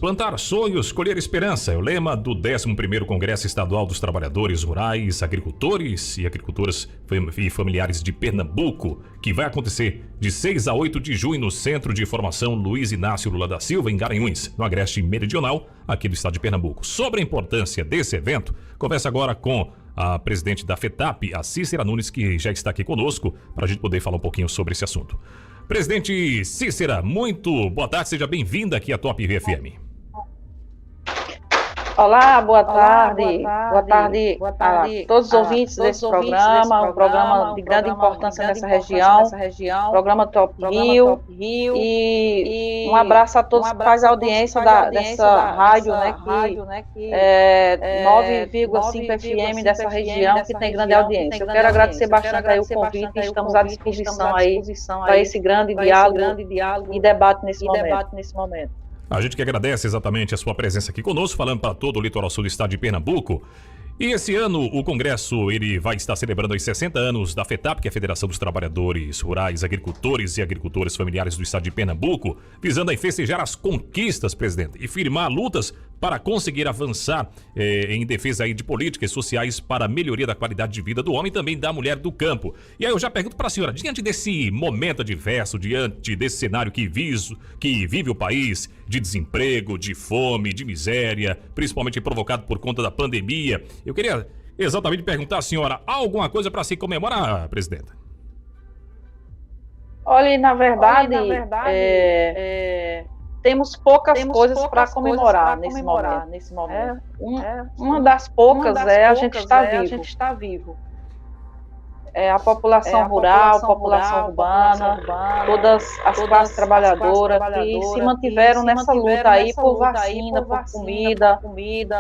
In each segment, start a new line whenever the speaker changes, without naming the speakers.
plantar sonhos, colher esperança é o lema do 11º Congresso Estadual dos Trabalhadores Rurais, Agricultores e Agricultoras e Familiares de Pernambuco, que vai acontecer de 6 a 8 de junho no Centro de Formação Luiz Inácio Lula da Silva, em Garanhuns, no Agreste Meridional, aqui do estado de Pernambuco. Sobre a importância desse evento, conversa agora com a presidente da FETAP, a Cícera Nunes, que já está aqui conosco, para a gente poder falar um pouquinho sobre esse assunto. Presidente Cícera, muito boa tarde, seja bem-vinda aqui à Top FM.
Olá, boa tarde a todos os ouvintes desse programa, um programa de grande importância nessa região, programa Top Rio, e um abraço a todos que fazem audiência dessa rádio, que é 9,5 FM dessa região, que tem grande audiência. Eu quero agradecer bastante aí o convite, estamos à disposição aí para esse grande diálogo e debate nesse momento.
A gente que agradece exatamente a sua presença aqui conosco, falando para todo o litoral sul do estado de Pernambuco. E esse ano o Congresso ele vai estar celebrando os 60 anos da FETAP, que é a Federação dos Trabalhadores Rurais, Agricultores e Agricultoras Familiares do estado de Pernambuco, visando aí festejar as conquistas, presidente, e firmar lutas para conseguir avançar em defesa aí de políticas sociais para a melhoria da qualidade de vida do homem e também da mulher do campo. E aí eu já pergunto para a senhora, diante desse momento adverso, diante desse cenário que vive o país, de desemprego, de fome, de miséria, principalmente provocado por conta da pandemia, eu queria exatamente perguntar à senhora, há alguma coisa para se comemorar, presidenta?
Olha, na verdade, temos poucas coisas para comemorar nesse momento. Uma das poucas é a gente estar vivo. A população rural, a população urbana, todas as classes trabalhadoras que se mantiveram nessa luta aí por vacina, por comida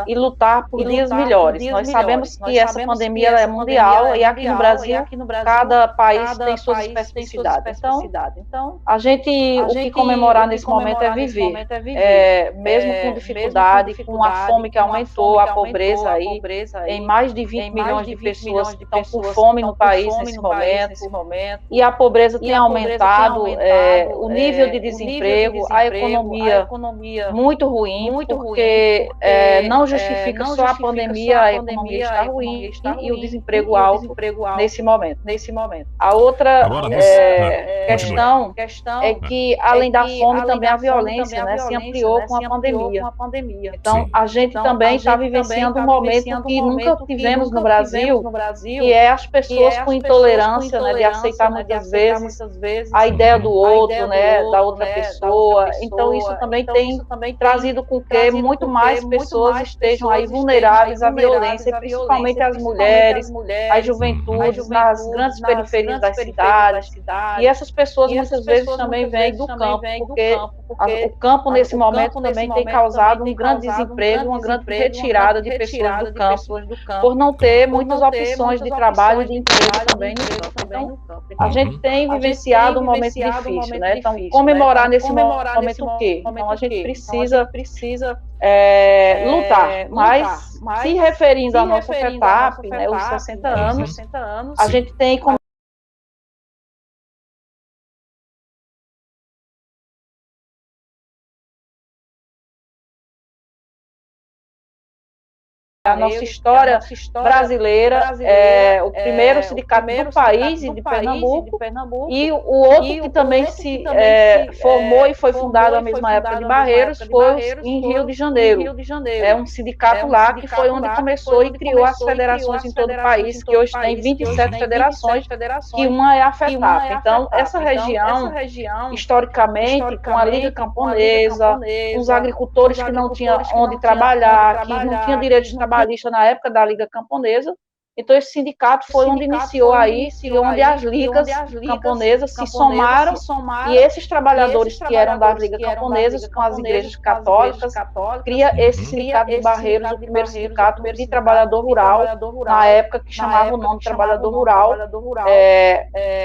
e lutar por dias melhores. Nós sabemos que essa pandemia é mundial e aqui no Brasil cada país tem suas especificidades. Então, o que comemorar nesse momento é viver, mesmo com dificuldade, com a fome que aumentou, a pobreza aí, em mais de 20 milhões de pessoas que estão com fome no país nesse momento, e a pobreza tem aumentado, o nível de desemprego, a economia muito ruim, porque não justifica só a pandemia, a economia está ruim e o desemprego alto nesse momento. A outra questão é que, além da fome, também a violência, se ampliou com a pandemia. Então, a gente também está vivenciando um momento que nunca tivemos no Brasil, que é as pessoas com intolerância, de aceitar muitas vezes a ideia do outro, da outra pessoa. Então, isso também tem trazido com que muito mais pessoas estejam aí vulneráveis à violência, principalmente as mulheres, as juventudes, nas grandes periferias das cidades. E essas pessoas muitas vezes também vêm do campo, porque o campo nesse momento também tem causado um grande desemprego, uma grande retirada de pessoas do campo, por não ter muitas opções de trabalho e de emprego também no campo. Então, a gente tem vivenciado um momento difícil, Então, comemorar nesse momento o quê? Então, a gente precisa lutar, mas se referindo à nossa FETAP, os 60 anos, a gente tem como a nossa história brasileira, o primeiro sindicato do país e de Pernambuco, e o outro que também se formou e foi fundado na mesma época de Barreiros, foi em Rio de Janeiro. É um sindicato lá que foi onde começou e criou as federações em todo o país, que hoje tem 27 federações, que uma é a FETAP. Então, essa região, historicamente, com a Liga Camponesa, os agricultores que não tinham onde trabalhar, que não tinham direito de trabalhista na época da Liga Camponesa. Então, esse sindicato foi onde iniciou aí, e onde as ligas camponesas se somaram, e esses trabalhadores que eram das ligas camponesas com as igrejas católicas, cria esse sindicato de Barreiros, o primeiro sindicato de trabalhador rural, na época que chamava o nome de trabalhador rural,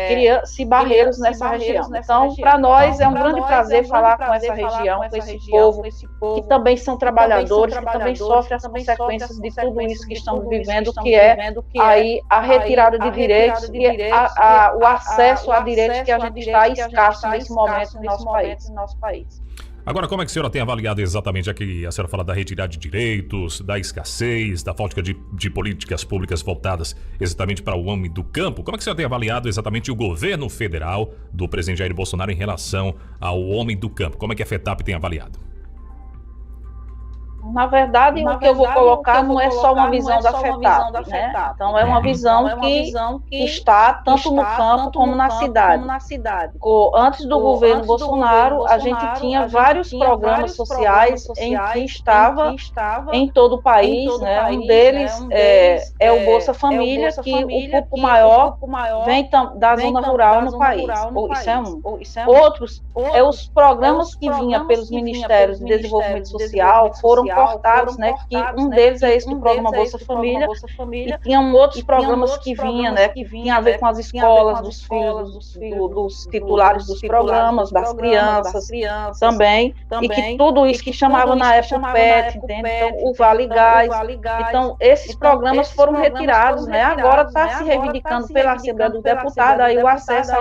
cria-se Barreiros nessa região. Então, para nós é um grande prazer falar com essa região, com esse povo, que também são trabalhadores, que também sofrem as consequências de tudo isso que estamos vivendo, que é aí a retirada de direitos e o acesso a direitos que a gente está escasso nesse momento no nosso país.
Agora, como é que a senhora tem avaliado exatamente, aqui a senhora fala da retirada de direitos, da escassez, da falta de políticas públicas voltadas exatamente para o homem do campo? Como é que a senhora tem avaliado exatamente o governo federal do presidente Jair Bolsonaro em relação ao homem do campo? Como é que a FETAP tem avaliado?
Na verdade, o que eu vou colocar não é só uma visão da FETAP, né? Então, é uma visão que está tanto no campo como na cidade. Antes do governo Bolsonaro, a gente tinha vários programas sociais em que estava em todo o país, né? Um deles é o Bolsa Família, que o público maior vem da zona rural no país. Isso é um. Outros é os programas que vinham pelos Ministérios de Desenvolvimento Social, foram cortados, né, que um deles é esse do programa Bolsa Família, e tinham outros programas que vinham, né, que tinham a ver com as escolas dos filhos dos titulares dos programas, das crianças também, e que tudo isso que chamava na época o PET, entende? Então, o Vale Gás. Então, esses programas foram retirados, né, agora está se reivindicando pela Assembleia dos Deputados aí o acesso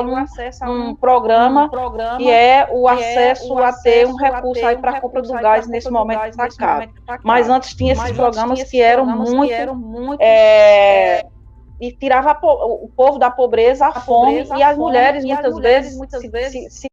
a um programa que é o acesso a ter um recurso aí para a compra do gás nesse momento que está caro. Mas antes tinha esses programas que eram muito e tirava o povo da pobreza, a fome, e as mulheres muitas vezes se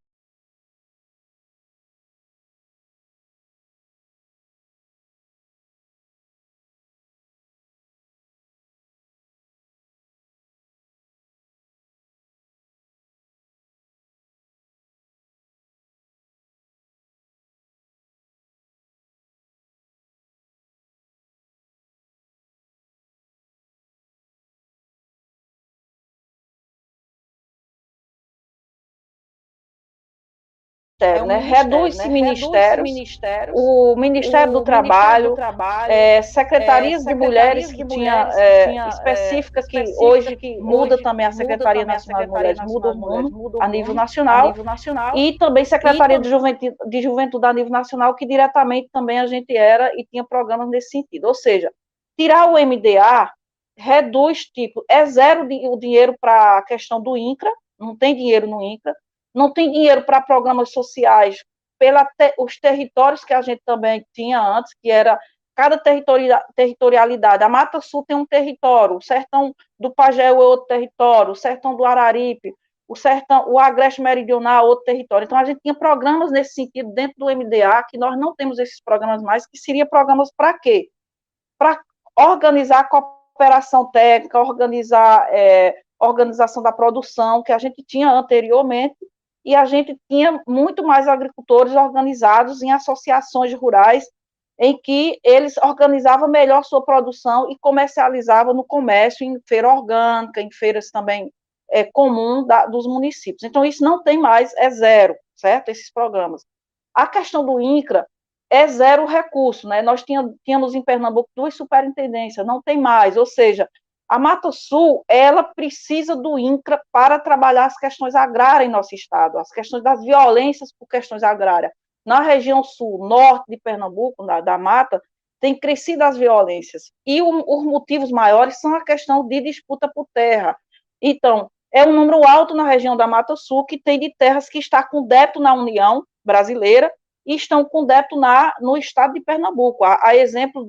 né? Reduz-se ministérios, o Ministério do Trabalho, secretarias de mulheres que tinha específicas, que hoje muda também a Secretaria Nacional de Mulheres, muda o rumo a nível nacional, e também Secretaria de Juventude a nível nacional, que diretamente também a gente era e tinha programas nesse sentido. Ou seja, tirar o MDA reduz, é zero o dinheiro para a questão do INCRA, não tem dinheiro no INCRA, não tem dinheiro para programas sociais os territórios que a gente também tinha antes, que era cada territorialidade. A Mata Sul tem um território, o Sertão do Pajéu é outro território, o Sertão do Araripe, o Agreste Meridional, outro território. Então, a gente tinha programas nesse sentido dentro do MDA, que nós não temos esses programas mais, que seriam programas para quê? Para organizar a cooperação técnica, organizar organização da produção, que a gente tinha anteriormente, e a gente tinha muito mais agricultores organizados em associações rurais, em que eles organizavam melhor sua produção e comercializavam no comércio, em feira orgânica, em feiras também comum dos municípios. Então, isso não tem mais, é zero, certo? Esses programas. A questão do INCRA é zero recurso, né? Nós tínhamos em Pernambuco 2 superintendências, não tem mais, ou seja, a Mata Sul, ela precisa do INCRA para trabalhar as questões agrárias em nosso estado, as questões das violências por questões agrárias. Na região sul, norte de Pernambuco, da Mata, tem crescido as violências. E os motivos maiores são a questão de disputa por terra. Então, é um número alto na região da Mata Sul que tem de terras que está com débito na União Brasileira e estão com débito no estado de Pernambuco. A exemplo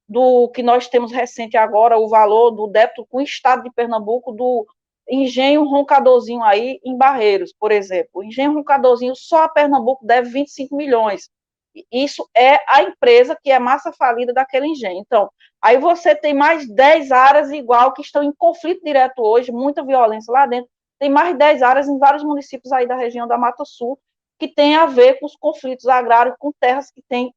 do que nós temos recente agora, o valor do débito com o estado de Pernambuco, do engenho Roncadorzinho aí em Barreiros, por exemplo. O engenho Roncadorzinho, só a Pernambuco deve 25 milhões. Isso é a empresa que é massa falida daquele engenho. Então, aí você tem mais 10 áreas igual que estão em conflito direto hoje, muita violência lá dentro. Tem mais 10 áreas em vários municípios aí da região da Mata Sul que tem a ver com os conflitos agrários, com terras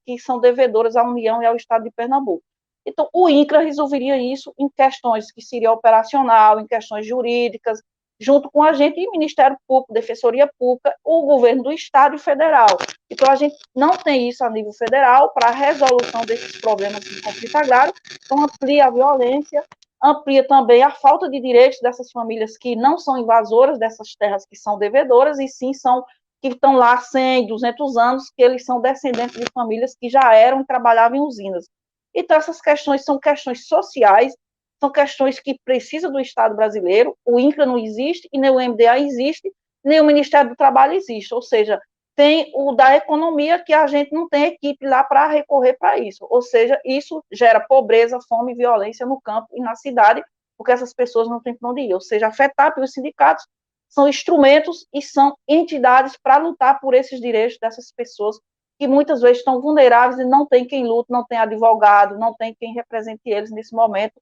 que são devedoras à União e ao estado de Pernambuco. Então, o INCRA resolveria isso em questões que seria operacional, em questões jurídicas, junto com a gente e Ministério Público, Defensoria Pública, o governo do Estado e federal. Então, a gente não tem isso a nível federal para a resolução desses problemas de conflito agrário, então amplia a violência, amplia também a falta de direitos dessas famílias que não são invasoras dessas terras que são devedoras, e sim que estão lá 100, 200 anos, que eles são descendentes de famílias que já eram e trabalhavam em usinas. Então, essas questões são questões sociais, são questões que precisam do Estado brasileiro. O INCRA não existe, e nem o MDA existe, nem o Ministério do Trabalho existe. Ou seja, tem o da economia, que a gente não tem equipe lá para recorrer para isso. Ou seja, isso gera pobreza, fome e violência no campo e na cidade, porque essas pessoas não têm para onde ir. Ou seja, a FETAP e os sindicatos são instrumentos e são entidades para lutar por esses direitos dessas pessoas que muitas vezes estão vulneráveis e não tem quem lute, não tem advogado, não tem quem represente eles nesse momento,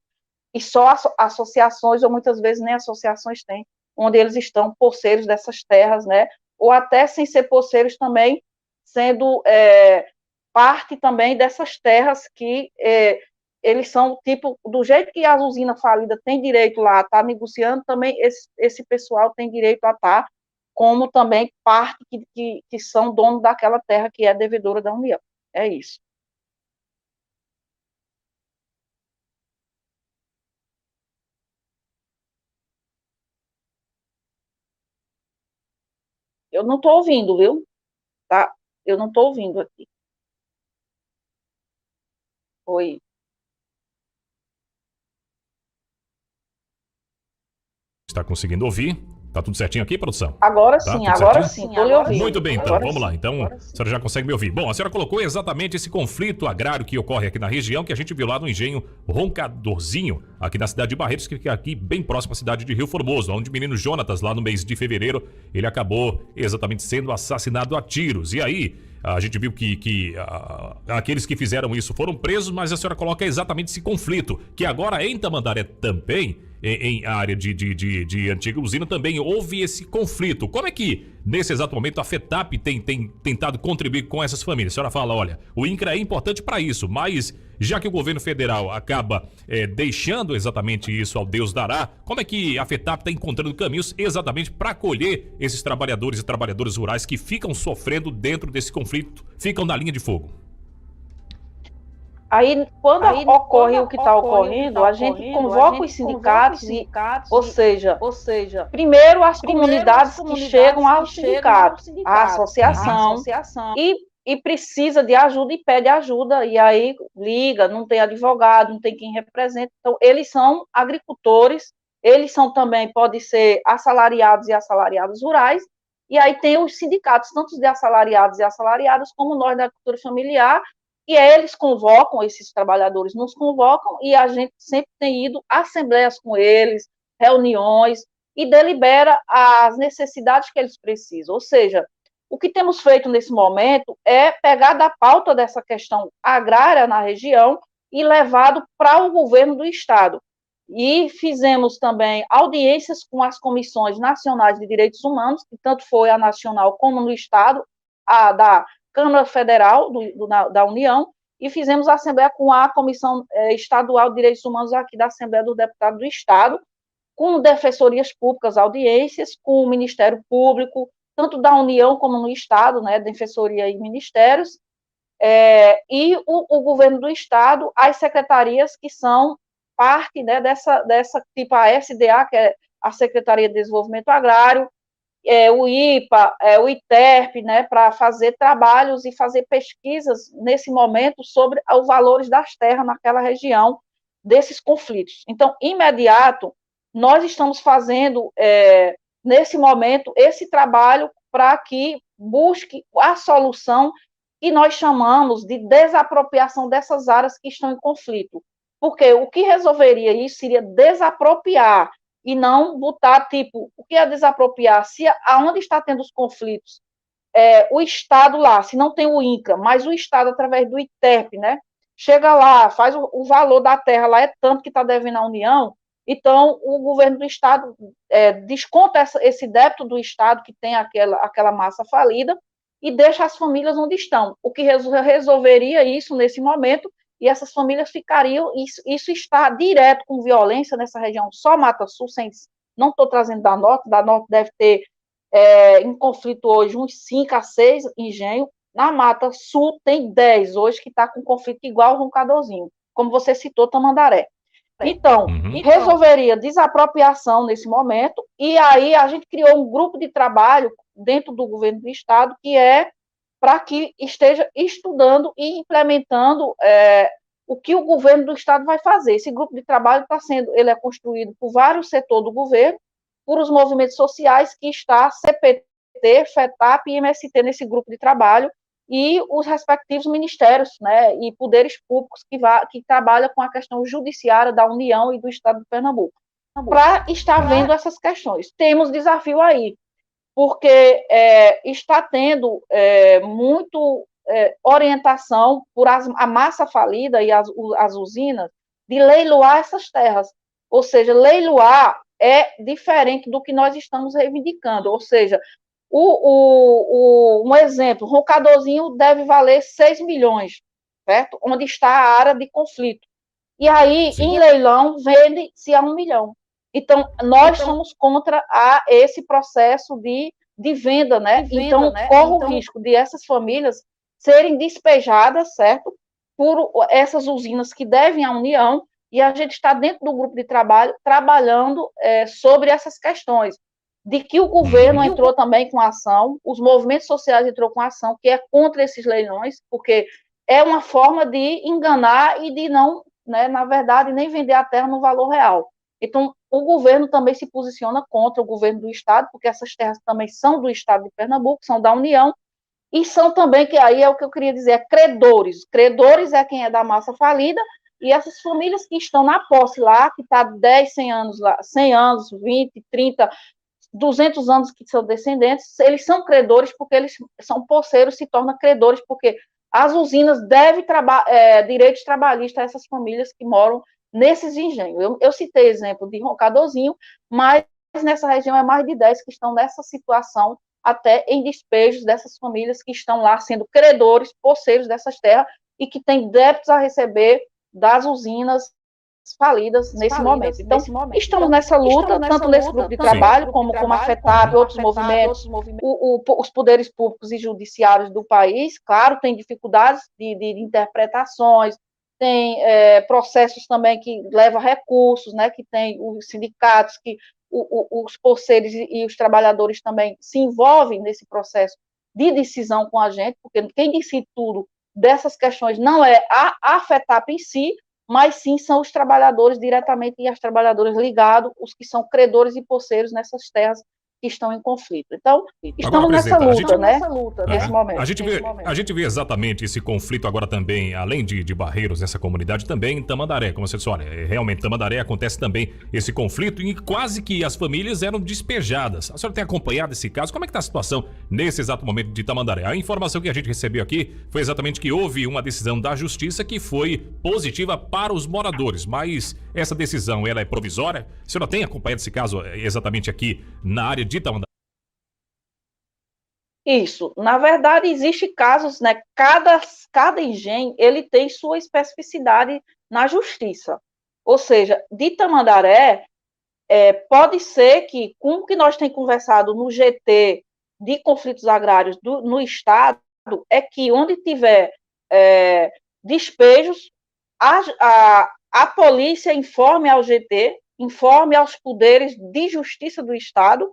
e só associações, ou muitas vezes nem associações têm, onde eles estão poceiros dessas terras, né, ou até sem ser poceiros também, sendo parte também dessas terras que eles são, tipo, do jeito que a usina falida tem direito lá a estar negociando, também esse pessoal tem direito a estar, como também parte que são donos daquela terra que é devedora da União. É isso. Eu não estou ouvindo, viu? Tá? Eu não estou ouvindo aqui. Oi.
Está conseguindo ouvir? Tá tudo certinho aqui, produção?
Agora
Tá?
sim,
Tudo
agora
certinho?
sim, tô lhe ouvindo.
Muito bem, então,
Agora
vamos lá.
sim,
Então,
agora
a
sim.
senhora já consegue me ouvir. Bom, a senhora colocou exatamente esse conflito agrário que ocorre aqui na região, que a gente viu lá no engenho Roncadorzinho, aqui na cidade de Barretos, que fica aqui bem próximo à cidade de Rio Formoso, onde o menino Jonatas, lá no mês de fevereiro, ele acabou exatamente sendo assassinado a tiros. E aí, a gente viu que aqueles que fizeram isso foram presos, mas a senhora coloca exatamente esse conflito, que agora em Tamandaré também, em área de antiga usina, também houve esse conflito. Como é que, nesse exato momento, a FETAP tem tentado contribuir com essas famílias? A senhora fala, olha, o INCRA é importante para isso, mas já que o governo federal acaba deixando exatamente isso ao Deus dará, como é que a FETAP está encontrando caminhos exatamente para acolher esses trabalhadores e trabalhadoras rurais que ficam sofrendo dentro desse conflito, ficam na linha de fogo?
Aí, quando ocorre o que está ocorrendo, a gente convoca os sindicatos, ou seja, primeiro as comunidades que chegam ao sindicato, à associação, e precisa de ajuda e pede ajuda, e aí liga, não tem advogado, não tem quem represente. Então, eles são agricultores, eles são também, pode ser assalariados e assalariadas rurais, e aí tem os sindicatos, tanto de assalariados e assalariadas, como nós da agricultura familiar, e eles convocam, esses trabalhadores nos convocam, e a gente sempre tem ido a assembleias com eles, reuniões, e delibera as necessidades que eles precisam. Ou seja, o que temos feito nesse momento é pegar da pauta dessa questão agrária na região e levado para o governo do Estado. E fizemos também audiências com as comissões nacionais de direitos humanos, que tanto foi a nacional como no Estado, a da Câmara Federal da União, e fizemos a assembleia com a Comissão Estadual de Direitos Humanos aqui da Assembleia dos Deputados do Estado, com defensorias públicas, audiências, com o Ministério Público, tanto da União como no Estado, né, defensoria e ministérios, e o governo do Estado, as secretarias que são parte, né, dessa tipo a SDA, que é a Secretaria de Desenvolvimento Agrário, o IPA, o ITERP, né, para fazer trabalhos e fazer pesquisas nesse momento sobre os valores das terras naquela região desses conflitos. Então, imediato, nós estamos fazendo, nesse momento, esse trabalho para que busque a solução que nós chamamos de desapropriação dessas áreas que estão em conflito. Porque o que resolveria isso seria desapropriar e não botar, tipo, o que é desapropriar? Se aonde está tendo os conflitos, o Estado lá, se não tem o INCRA, mas o Estado, através do ITERP, né, chega lá, faz o valor da terra lá, é tanto que está devendo à União, então o governo do Estado desconta esse débito do Estado, que tem aquela massa falida, e deixa as famílias onde estão. O que resolveria isso nesse momento, e essas famílias ficariam, isso está direto com violência nessa região, só Mata Sul, não estou trazendo da Norte deve ter em conflito hoje uns 5 a 6 engenhos, na Mata Sul tem 10 hoje que está com conflito igual ao Roncadorzinho, como você citou, Tamandaré. Então, resolveria desapropriação nesse momento, e aí a gente criou um grupo de trabalho dentro do governo do Estado, que é para que esteja estudando e implementando o que o governo do Estado vai fazer. Esse grupo de trabalho ele é construído por vários setores do governo, por os movimentos sociais, que está CPT, GT, FETAP e MST nesse grupo de trabalho, e os respectivos ministérios, né, e poderes públicos que trabalham com a questão judiciária da União e do Estado de Pernambuco, para estar vendo essas questões. Temos desafio aí, porque está tendo muito orientação por a massa falida e as usinas de leiloar essas terras. Ou seja, leiloar é diferente do que nós estamos reivindicando. Ou seja, um exemplo, Roncadorzinho deve valer 6 milhões, certo? Onde está a área de conflito. E aí, em leilão, vende-se a 1 milhão. Então, nós somos contra esse processo de venda, né? Então, corre o risco de essas famílias serem despejadas, certo? Por essas usinas que devem à União, e a gente está dentro do grupo de trabalho, trabalhando sobre essas questões, de que o governo entrou também com ação, os movimentos sociais entrou com ação, que é contra esses leilões, porque é uma forma de enganar e de não, né, na verdade, nem vender a terra no valor real. Então, o governo também se posiciona contra o governo do Estado, porque essas terras também são do Estado de Pernambuco, são da União, e são também, que aí é o que eu queria dizer, credores. Credores é quem é da massa falida, e essas famílias que estão na posse lá, que está 10, 100 anos lá, 100 anos, 20, 30, 200 anos que são descendentes, eles são credores porque eles são posseiros, se tornam credores porque as usinas devem direitos trabalhistas a essas famílias que moram nesses engenhos. Eu citei exemplo de Roncadorzinho, mas nessa região é mais de 10 que estão nessa situação, até em despejos dessas famílias que estão lá sendo credores, posseiros dessas terras e que têm débitos a receber das usinas falidas nesse momento. Então, estamos nessa luta, tanto nesse grupo de trabalho, como a FETAP, outros movimentos, os poderes públicos e judiciários do país, claro, tem dificuldades de interpretações, tem processos também que levam recursos, né, que tem os sindicatos, que os poceiros e os trabalhadores também se envolvem nesse processo de decisão com a gente, porque quem decide tudo dessas questões não é a FETAP em si, mas sim são os trabalhadores diretamente e as trabalhadoras ligados, os que são credores e poceiros nessas terras que estão em conflito. Então, estamos nessa luta, né? Nesse momento.
A gente vê exatamente esse conflito agora também, além de Barreiros, nessa comunidade, também em Tamandaré, como você disse, olha, realmente, em Tamandaré acontece também esse conflito e quase que as famílias eram despejadas. A senhora tem acompanhado esse caso? Como é que está a situação nesse exato momento de Tamandaré? A informação que a gente recebeu aqui foi exatamente que houve uma decisão da Justiça que foi positiva para os moradores, mas essa decisão, ela é provisória? A senhora tem acompanhado esse caso exatamente aqui na área de Tamandaré?
Isso. Na verdade, existem casos, né? Cada engenho, ele tem sua especificidade na justiça. Ou seja, de Tamandaré, pode ser que, com o que nós temos conversado no GT de conflitos agrários no Estado, é que onde tiver despejos, a polícia informe ao GT, informe aos poderes de justiça do Estado,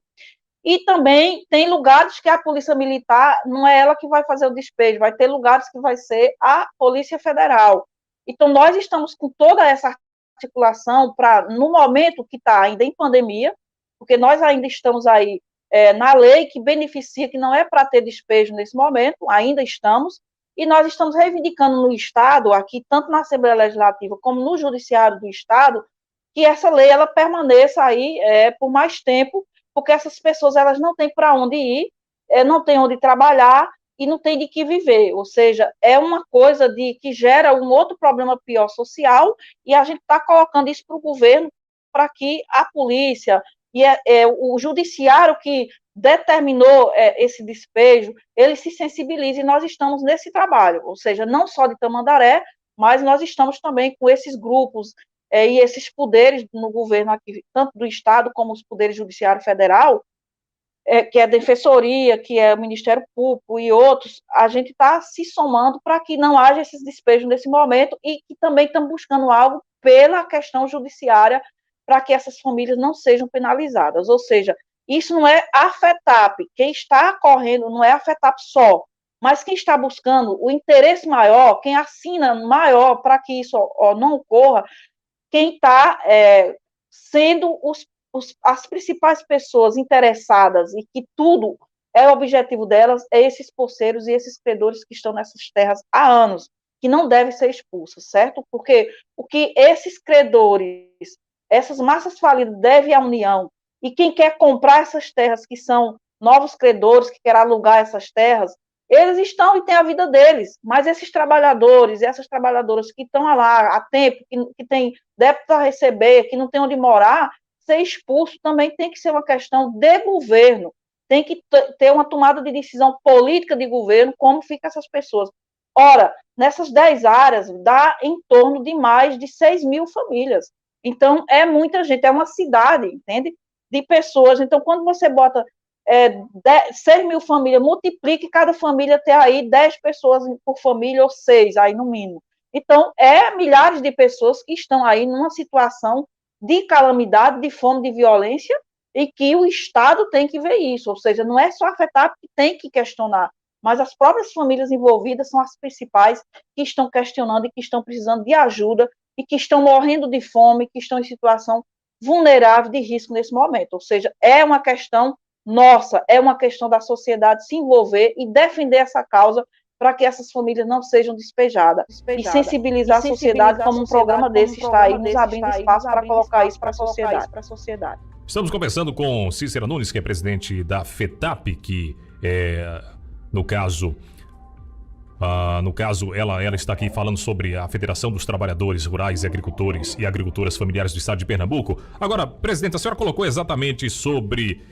e também tem lugares que a Polícia Militar, não é ela que vai fazer o despejo, vai ter lugares que vai ser a Polícia Federal. Então, nós estamos com toda essa articulação para, no momento que está ainda em pandemia, porque nós ainda estamos aí na lei que beneficia, que não é para ter despejo nesse momento, ainda estamos, e nós estamos reivindicando no Estado, aqui, tanto na Assembleia Legislativa como no Judiciário do Estado, que essa lei ela permaneça aí por mais tempo, porque essas pessoas elas não têm para onde ir, não têm onde trabalhar e não têm de que viver, ou seja, é uma coisa que gera um outro problema pior social, e a gente está colocando isso para o governo, para que a polícia e o judiciário que determinou esse despejo, ele se sensibilize, e nós estamos nesse trabalho, ou seja, não só de Tamandaré, mas nós estamos também com esses grupos e esses poderes no governo aqui, tanto do Estado como os poderes judiciário federal, que é a Defensoria, que é o Ministério Público e outros, a gente está se somando para que não haja esses despejos nesse momento e que também estamos buscando algo pela questão judiciária para que essas famílias não sejam penalizadas. Ou seja, isso não é a FETAP, quem está correndo não é a FETAP só, mas quem está buscando o interesse maior, quem assina maior para que isso não ocorra, quem está sendo as principais pessoas interessadas e que tudo é o objetivo delas, é esses poceiros e esses credores que estão nessas terras há anos, que não devem ser expulsos, certo? Porque o que esses credores, essas massas falidas devem à União, e quem quer comprar essas terras, que são novos credores, que querem alugar essas terras, eles estão e têm a vida deles, mas esses trabalhadores e essas trabalhadoras que estão lá há tempo, que têm débito a receber, que não têm onde morar, ser expulso também tem que ser uma questão de governo, tem que ter uma tomada de decisão política de governo, como ficam essas pessoas. Ora, nessas 10 áreas, dá em torno de mais de 6 mil famílias. Então, é muita gente, é uma cidade, entende? De pessoas. Então, quando você bota 6 mil famílias, multiplique cada família ter aí 10 pessoas por família, ou 6, aí no mínimo. Então, milhares de pessoas que estão aí numa situação de calamidade, de fome, de violência, e que o Estado tem que ver isso, ou seja, não é só afetar que tem que questionar, mas as próprias famílias envolvidas são as principais que estão questionando e que estão precisando de ajuda e que estão morrendo de fome, que estão em situação vulnerável de risco nesse momento, ou seja, é uma questão nossa, é uma questão da sociedade se envolver e defender essa causa para que essas famílias não sejam despejadas. E sensibilizar a sociedade, como um programa desse está aí, nos abrindo espaço para colocar isso para a sociedade.
Estamos conversando com Cícera Nunes, que é presidente da FETAP, que no caso, ela está aqui falando sobre a Federação dos Trabalhadores Rurais e Agricultores e Agricultoras Familiares do Estado de Pernambuco. Agora, presidente, a senhora colocou exatamente sobre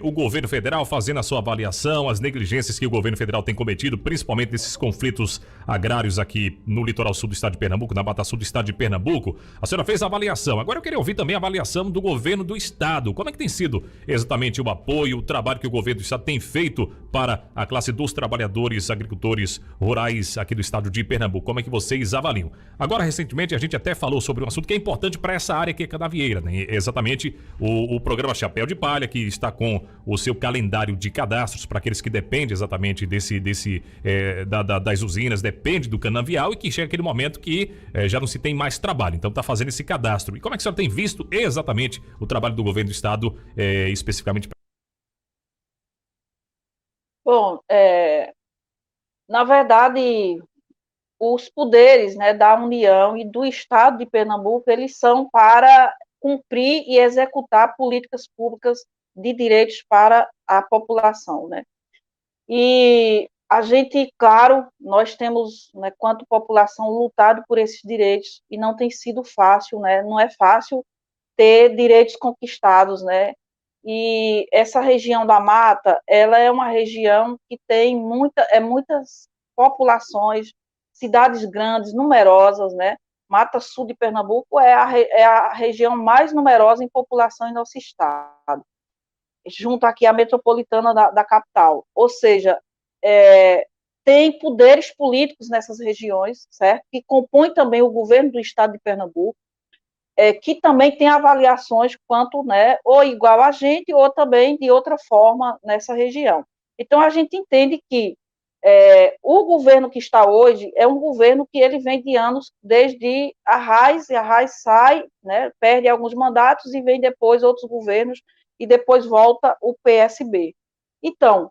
o governo federal fazendo a sua avaliação, as negligências que o governo federal tem cometido, principalmente nesses conflitos agrários aqui no litoral sul do Estado de Pernambuco, na Mata Sul do Estado de Pernambuco. A senhora fez a avaliação. Agora eu queria ouvir também a avaliação do governo do Estado. Como é que tem sido exatamente o apoio, o trabalho que o governo do Estado tem feito para a classe dos trabalhadores, agricultores rurais aqui do estado de Pernambuco? Como é que vocês avaliam? Agora, recentemente, a gente até falou sobre um assunto que é importante para essa área que é Canavieira, né? Exatamente o programa Chapéu de Palha, que está com o seu calendário de cadastros para aqueles que dependem exatamente das usinas, depende do canavial, e que chega aquele momento que já não se tem mais trabalho. Então, está fazendo esse cadastro. E como é que a senhora tem visto exatamente o trabalho do governo do estado, especificamente?
Bom, na verdade, os poderes, né, da União e do Estado de Pernambuco, eles são para cumprir e executar políticas públicas de direitos para a população, né? E a gente, claro, nós temos, né, quanto população, lutado por esses direitos, e não tem sido fácil, né? Não é fácil ter direitos conquistados, né? E essa região da Mata, ela é uma região que tem muitas populações, cidades grandes, numerosas, né? Mata Sul de Pernambuco é a região mais numerosa em população em nosso estado, junto aqui à metropolitana da capital. Ou seja, tem poderes políticos nessas regiões, certo? Que compõem também o governo do estado de Pernambuco, que também tem avaliações quanto, né, ou igual a gente, ou também de outra forma nessa região. Então, a gente entende que o governo que está hoje é um governo que ele vem de anos, desde a Raiz, e a Raiz sai, né, perde alguns mandatos, e vem depois outros governos, e depois volta o PSB. Então,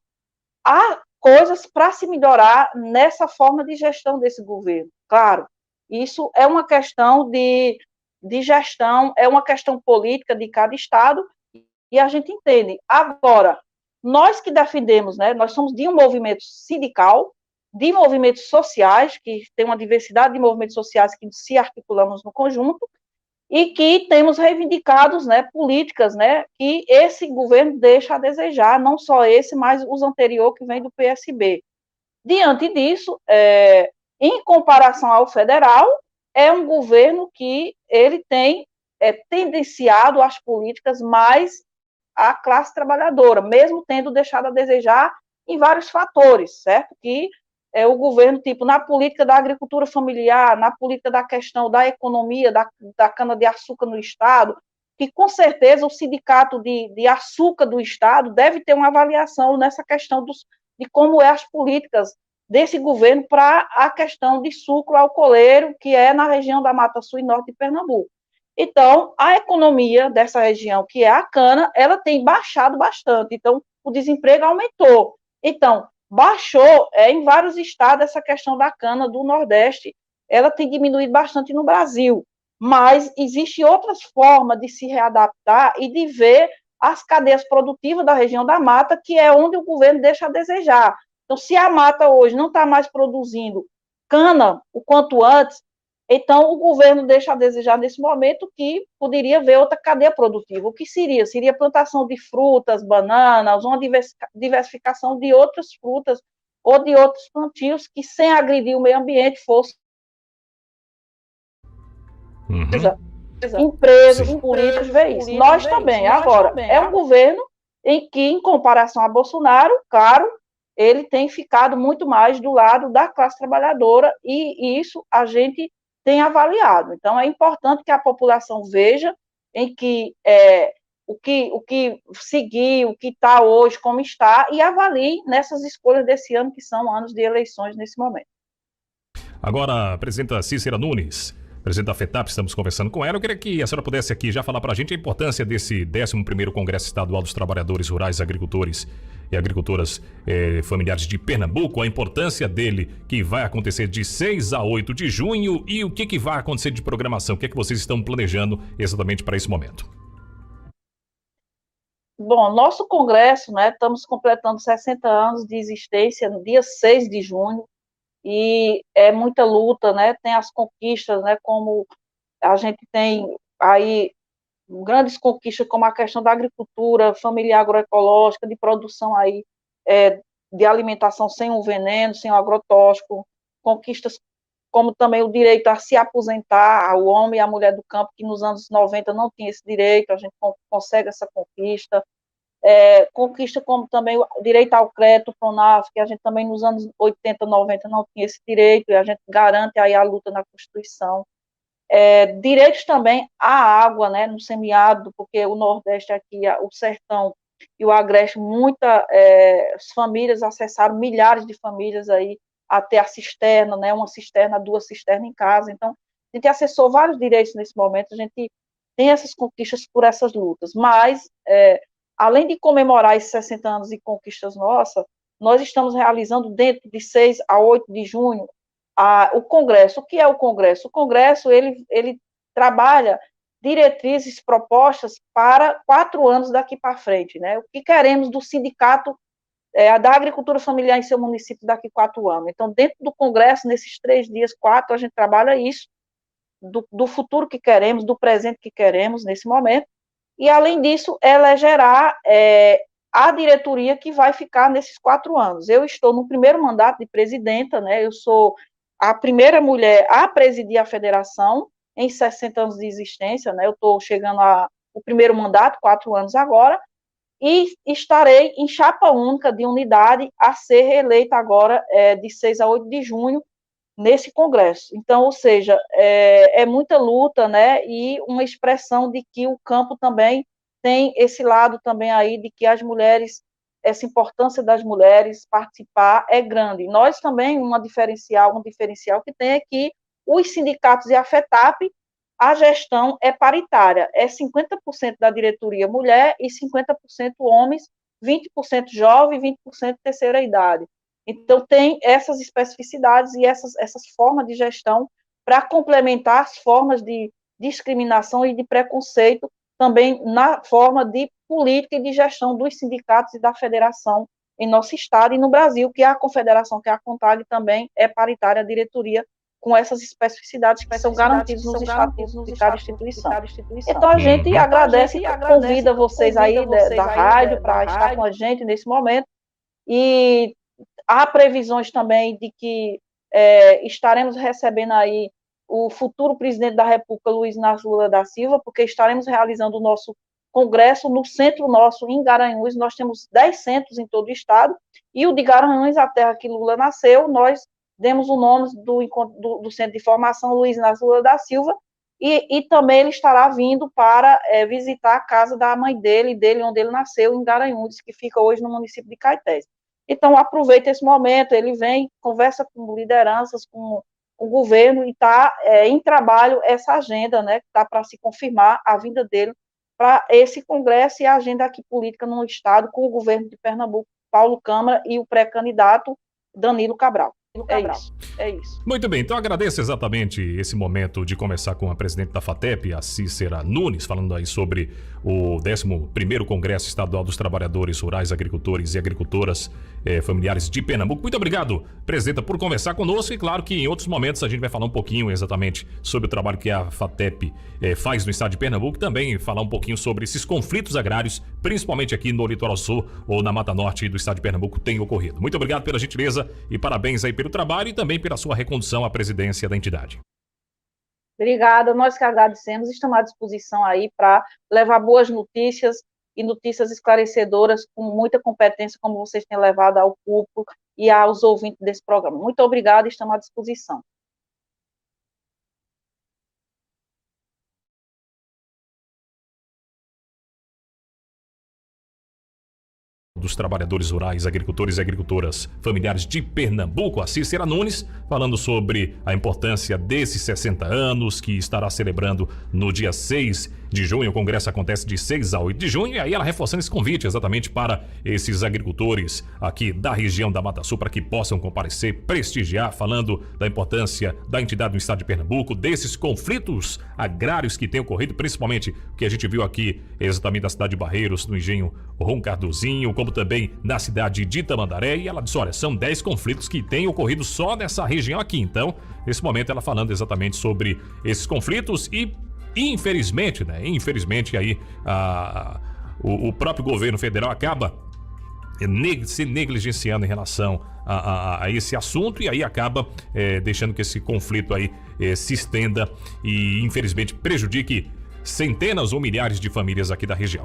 há coisas para se melhorar nessa forma de gestão desse governo, claro. Isso é uma questão de gestão, é uma questão política de cada estado, e a gente entende. Agora, nós que defendemos, né, nós somos de um movimento sindical, de movimentos sociais, que tem uma diversidade de movimentos sociais que se articulamos no conjunto, e que temos reivindicados, né, políticas, né, que esse governo deixa a desejar, não só esse, mas os anteriores que vem do PSB. Diante disso, em comparação ao federal, é um governo que ele tem tendenciado as políticas mais à classe trabalhadora, mesmo tendo deixado a desejar em vários fatores, certo? Que o governo, tipo, na política da agricultura familiar, na política da questão da economia, da cana-de-açúcar no Estado, que com certeza o sindicato de açúcar do Estado deve ter uma avaliação nessa questão de como é as políticas desse governo para a questão de sucro alcooleiro, que é na região da Mata Sul e Norte de Pernambuco. Então, a economia dessa região, que é a cana, ela tem baixado bastante. Então, o desemprego aumentou. Então, baixou em vários estados essa questão da cana do Nordeste. Ela tem diminuído bastante no Brasil, mas existe outras formas de se readaptar e de ver as cadeias produtivas da região da mata, que é onde o governo deixa a desejar. Então, se a mata hoje não está mais produzindo cana o quanto antes, então o governo deixa a desejar nesse momento que poderia ver outra cadeia produtiva. O que seria? Seria plantação de frutas, bananas, uma diversificação de outras frutas ou de outros plantios que, sem agredir o meio ambiente, fosse empresas, políticos, ver isso. Nós também. Agora, é um governo em que, em comparação a Bolsonaro, claro, ele tem ficado muito mais do lado da classe trabalhadora e isso a gente tem avaliado. Então, é importante que a população veja em que o que seguir, o que está hoje, como está, e avalie nessas escolhas desse ano, que são anos de eleições nesse momento.
Agora, a presidenta Cícera Nunes, presidente da FETAP, estamos conversando com ela. Eu queria que a senhora pudesse aqui já falar para a gente a importância desse 11º Congresso Estadual dos Trabalhadores Rurais, Agricultores e Agricultoras Familiares de Pernambuco, a importância dele, que vai acontecer de 6 a 8 de junho, e o que vai acontecer de programação, o que vocês estão planejando exatamente para esse momento?
Bom, nosso congresso, né, estamos completando 60 anos de existência no dia 6 de junho, e é muita luta, né, tem as conquistas, né, como a gente tem aí grandes conquistas, como a questão da agricultura familiar agroecológica, de produção aí, de alimentação sem o veneno, sem o agrotóxico, conquistas como também o direito a se aposentar, o homem e a mulher do campo, que nos anos 90 não tinha esse direito, a gente consegue essa conquista, conquista como também o direito ao crédito, PRONAF, que a gente também nos anos 80, 90 não tinha esse direito, e a gente garante aí a luta na Constituição. Direitos também à água, né, no semiárido, porque o Nordeste aqui, o Sertão e o Agreste, muitas famílias acessaram, milhares de famílias aí, até a cisterna, né, uma cisterna, 2 cisternas em casa. Então, a gente acessou vários direitos nesse momento, a gente tem essas conquistas por essas lutas, mas, além de comemorar esses 60 anos de conquistas nossas, nós estamos realizando, dentro de 6 a 8 de junho, o Congresso. O que é o Congresso? O Congresso, ele trabalha diretrizes propostas para 4 anos daqui para frente, né? O que queremos do sindicato da agricultura familiar em seu município daqui a 4 anos. Então, dentro do Congresso, nesses 3 dias, 4, a gente trabalha isso, do futuro que queremos, do presente que queremos nesse momento, e, além disso, elegerá a diretoria que vai ficar nesses 4 anos. Eu estou no primeiro mandato de presidenta, né? Eu sou a primeira mulher a presidir a federação em 60 anos de existência, né? Eu estou chegando ao primeiro mandato, 4 anos agora, e estarei em chapa única de unidade a ser reeleita agora, de 6 a 8 de junho, nesse congresso. Então, ou seja, é muita luta, né, e uma expressão de que o campo também tem esse lado também aí, de que as mulheres, essa importância das mulheres participar é grande. Nós também, um diferencial que tem é que os sindicatos e a FETAP, a gestão é paritária, é 50% da diretoria mulher e 50% homens, 20% jovem e 20% terceira idade. Então, tem essas especificidades e essas formas de gestão para complementar as formas de discriminação e de preconceito também na forma de política e de gestão dos sindicatos e da federação em nosso estado e no Brasil, que a confederação, que é a CONTAG, também é paritária a diretoria, com essas especificidades que são garantidas nos estatutos de cada instituição. Então, a gente agradece e convida vocês aí da rádio para estar com a gente nesse momento, e há previsões também de que estaremos recebendo aí o futuro presidente da República, Luiz Inácio Lula da Silva, porque estaremos realizando o nosso congresso no centro nosso, em Garanhuns. Nós temos 10 centros em todo o estado, e o de Garanhuns, a terra que Lula nasceu, nós demos o nome do centro de formação Luiz Inácio Lula da Silva, e também ele estará vindo para visitar a casa da mãe dele, onde ele nasceu, em Garanhuns, que fica hoje no município de Caetés. Então, aproveita esse momento, ele vem, conversa com lideranças, com o governo, e está em trabalho essa agenda, né, que está para se confirmar a vinda dele para esse Congresso e a agenda aqui política no Estado com o governo de Pernambuco, Paulo Câmara, e o pré-candidato Danilo Cabral. É isso.
Muito bem, então agradeço exatamente esse momento de conversar com a presidente da FATEP, a Cícera Nunes, falando aí sobre o 11º Congresso Estadual dos Trabalhadores Rurais, Agricultores e Agricultoras Familiares de Pernambuco. Muito obrigado, presidenta, por conversar conosco, e claro que em outros momentos a gente vai falar um pouquinho exatamente sobre o trabalho que a FATEP faz no estado de Pernambuco, e também falar um pouquinho sobre esses conflitos agrários, principalmente aqui no Litoral Sul ou na Mata Norte do estado de Pernambuco, tem ocorrido. Muito obrigado pela gentileza e parabéns aí pelo trabalho e também pela sua recondução à presidência da entidade.
Obrigada, nós que agradecemos, estamos à disposição aí para levar boas notícias e notícias esclarecedoras com muita competência, como vocês têm levado ao público e aos ouvintes desse programa. Muito obrigada, estamos à disposição.
Dos trabalhadores rurais, agricultores e agricultoras familiares de Pernambuco, a Cícera Nunes, falando sobre a importância desses 60 anos, que estará celebrando no dia 6 de junho. O congresso acontece de 6 a 8 de junho, e aí ela reforçando esse convite exatamente para esses agricultores aqui da região da Mata Sul, para que possam comparecer, prestigiar, falando da importância da entidade no estado de Pernambuco, desses conflitos agrários que têm ocorrido, principalmente o que a gente viu aqui exatamente da cidade de Barreiros, no engenho Roncardozinho, como também na cidade de Tamandaré, e ela disse, olha, são 10 conflitos que têm ocorrido só nessa região aqui. Então, nesse momento ela falando exatamente sobre esses conflitos e, infelizmente, aí o próprio governo federal acaba se negligenciando em relação a esse assunto, e aí acaba deixando que esse conflito aí se estenda e, infelizmente, prejudique centenas ou milhares de famílias aqui da região.